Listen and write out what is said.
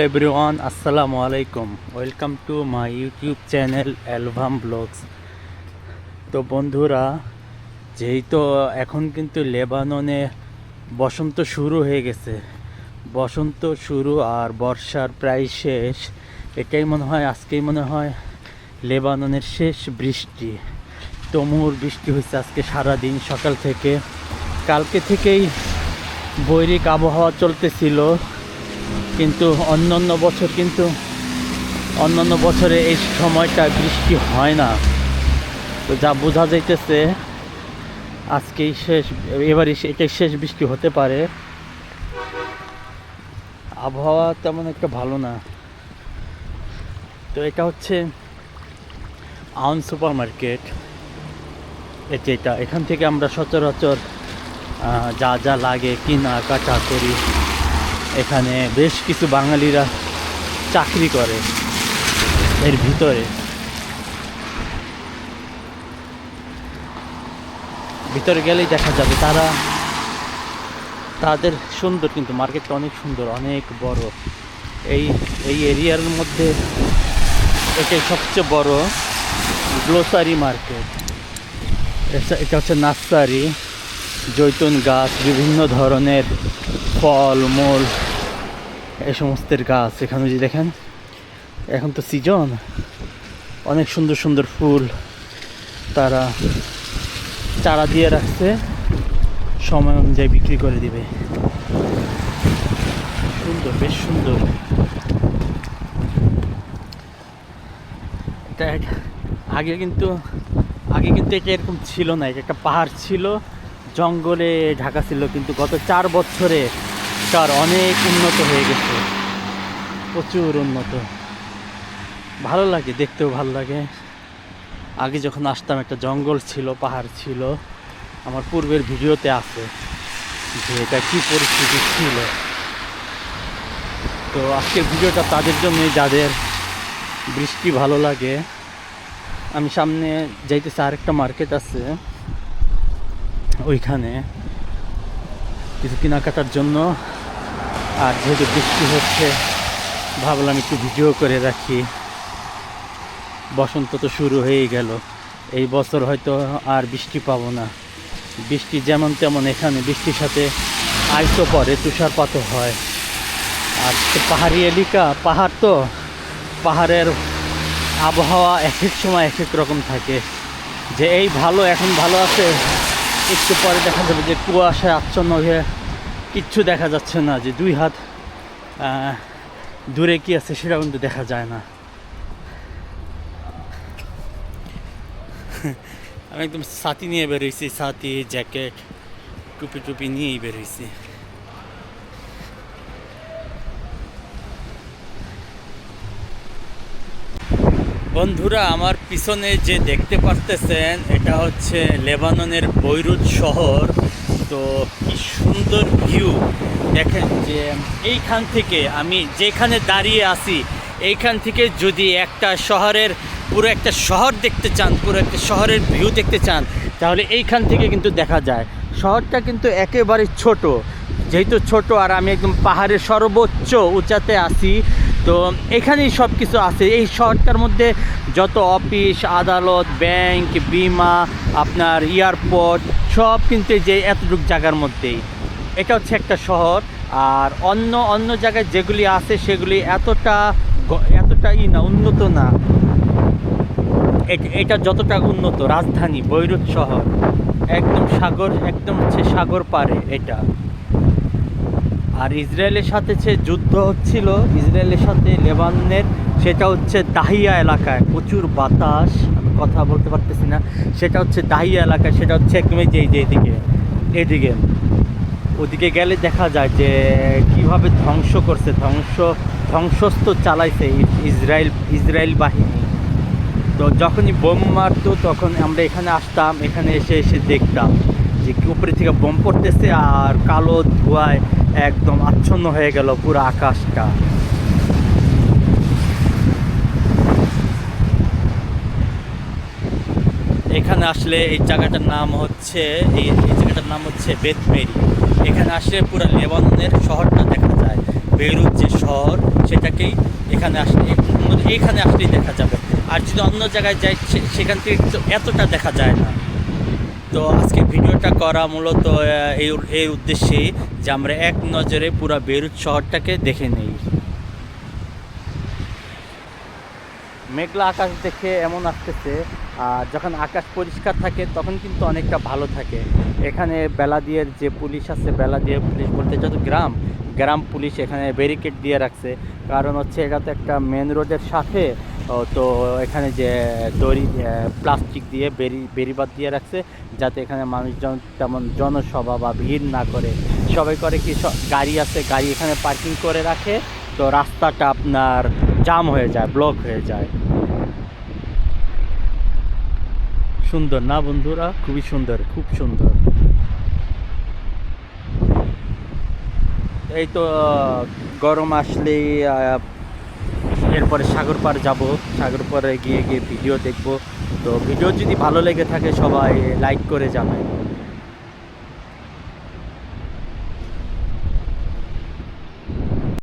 Everyone, আসসালামু আলাইকুম। Welcome to my YouTube channel album blogs. তো বন্ধুরা, যেহেতু এখন কিন্তু লেবাননে বসন্ত শুরু হয়ে গেছে, বসন্ত শুরু আর বর্ষার প্রায় শেষ। এটাই মনে হয়, আজকেই মনে হয় লেবাননের শেষ বৃষ্টি। তুমুল বৃষ্টি হয়েছে আজকে সারাদিন সকাল থেকে। কালকে থেকেই বৈরিক আবহাওয়া চলতেছিল, কিন্তু অন্যান্য বছরে এই সময়টা বৃষ্টি হয় না। তো যা বোঝা যাইতেছে আজকেই শেষ, এটাই শেষ বৃষ্টি হতে পারে। আবহাওয়া তেমন একটা ভালো না। তো এটা হচ্ছে আউন সুপার মার্কেট। এখান থেকে আমরা সচরাচর যা যা লাগে কেনাকাটা করি। এখানে বেশ কিছু বাঙালিরা চাকরি করে এর ভিতরে গেলেই দেখা যাবে তাদের সুন্দর, কিন্তু মার্কেটটা অনেক সুন্দর, অনেক বড়। এই এরিয়ার মধ্যে এটাই সবচেয়ে বড় গ্লোসারি মার্কেট। এটা হচ্ছে নার্সারি, জৈতুন গাছ, বিভিন্ন ধরনের ফল মূল, এই সমস্তের গাছ। এখানে যে দেখেন, এখন তো সিজন, অনেক সুন্দর সুন্দর ফুল তারা চারা দিয়ে রাখছে, সময় অনুযায়ী বিক্রি করে দিবে। সুন্দর, বেশ সুন্দর। এটা আগে কিন্তু এটা এরকম ছিল না। এটা একটা পাহাড় ছিল, জঙ্গলে ঢাকা ছিল, কিন্তু গত 4 বছরে তার অনেক উন্নত হয়ে গেছে, প্রচুর উন্নত। ভালো লাগে, দেখতেও ভালো লাগে। আগে যখন আসতাম একটা জঙ্গল ছিল, পাহাড় ছিল। আমার পূর্বের ভিডিওতে আছে যে এটা কী পরিস্থিতি ছিল। তো আজকের ভিডিওটা তাদের জন্যই যাদের বৃষ্টি ভালো লাগে। আমি সামনে যাইতেছি, আরেকটা মার্কেট আছে, ওইখানে কিছু কেনাকাটার জন্য। আর যেহেতু বৃষ্টি হচ্ছে, ভাবলাম একটু ভিডিও করে রাখি। বসন্ত তো শুরু হয়েই গেল, এই বছর হয়তো আর বৃষ্টি পাবো না। বৃষ্টি যেমন তেমন, এখানে বৃষ্টির সাথে আইসও পড়ে, তুষারপাতও হয়। আর পাহাড়ি এলাকা, পাহাড়ের আবহাওয়া এক এক সময় এক এক রকম থাকে। যে এই এখন ভালো আছে, একটু পরে দেখা যাবে যে কুয়াশায় আচ্ছন্ন হয়ে কিচ্ছু দেখা যাচ্ছে না, যে 2 হাত দূরে কি আছে সেটা কিন্তু দেখা যায় না। আমি একদম ছাতি নিয়ে বেরোইছি, ছাতি, জ্যাকেট, টুপি নিয়েই বেরোইছি। বন্ধুরা, আমার পিছনে যে দেখতে পারতেছেন, এটা হচ্ছে লেবাননের বৈরুত শহর। তো কি সুন্দর ভিউ দেখেন, যে এইখান থেকে আমি যেখানে দাঁড়িয়ে আছি, এইখান থেকে যদি পুরো একটা শহর দেখতে চান, পুরো একটা শহরের ভিউ দেখতে চান, তাহলে এইখান থেকে কিন্তু দেখা যায়। শহরটা কিন্তু একেবারে ছোট, যেহেতু ছোট, আর আমি একদম পাহাড়ের সর্বোচ্চ উঁচাতে আছি। তো এখানেই সব কিছু আছে। এই শহরটার মধ্যে যত অফিস, আদালত, ব্যাংক, বিমা, আপনার এয়ারপোর্ট, সব কিন্তু যে এতটুকু জায়গার মধ্যেই। এটা হচ্ছে একটা শহর। আর অন্য জায়গায় যেগুলি আছে সেগুলি এতটা না, উন্নত না। এটা যতটা উন্নত, রাজধানী বৈরুত শহর, একদম হচ্ছে সাগর পাড়ে এটা। আর ইসরায়েলের সাথে যে যুদ্ধ হচ্ছিল, ইসরায়েলের সাথে লেবাননের, সেটা হচ্ছে দাহিয়া এলাকায়, প্রচুর বাতাস, আমি কথা বলতে পারতেছি না। সেটা হচ্ছে দাহিয়া এলাকায়, সেটা হচ্ছে একদম যে এদিকে ওদিকে গেলে দেখা যায় যে কীভাবে ধ্বংসস্তূপ চালাইছে ইসরায়েল বাহিনী। তো যখনই বোম মারতো, তখন আমরা এখানে আসতাম, এখানে এসে দেখতাম যে উপরে থেকে বোম পড়তেছে, আর কালো ধোঁয়ায় একদম আচ্ছন্ন হয়ে গেল পুরো আকাশটা। এখানে আসলে এই জায়গাটার নাম হচ্ছে বেত মেরি। এখানে আসলে পুরো লেবাননের শহরটা দেখা যায়। বেইরুত যে শহর সেটাকেই এখানে আসলে এইখানে আসলেই দেখা যাবে। আর যদি অন্য জায়গায় যাই সেখান থেকে কিন্তু এতটা দেখা যায় না। তো আজকে ভিডিওটা করা মূলত এই উদ্দেশ্যেই যে আমরা এক নজরে পুরো বেইরুত শহরটাকে দেখে নেই। মেঘলা আকাশ দেখে এমন আসতেছে, আর যখন আকাশ পরিষ্কার থাকে তখন কিন্তু অনেকটা ভালো থাকে। এখানে বেলাদিয়ার যে পুলিশ আছে, বেলাদিয়ার পুলিশ বলতে যত গ্রাম পুলিশ এখানে ব্যারিকেড দিয়ে রাখছে। কারণ হচ্ছে এটা তো একটা মেন রোডের সাথে, তো এখানে যে দড়ি প্লাস্টিক দিয়ে বেড়িবাঁধ দিয়ে রাখছে, যাতে এখানে মানুষজন তেমন জনসভা বা ভিড় না করে। সবাই করে কি, গাড়ি আছে, গাড়ি এখানে পার্কিং করে রাখে, তো রাস্তাটা আপনার জাম হয়ে যায়, ব্লক হয়ে যায়। সুন্দর না বন্ধুরা? খুবই সুন্দর, খুব সুন্দর। এই তো গরম আসলেই এরপরে সাগর পাড় যাব। সাগর পাড়ে গিয়ে ভিডিও দেখব। তো ভিডিও যদি ভালো লেগে থাকে সবাই লাইক করে যাবেন।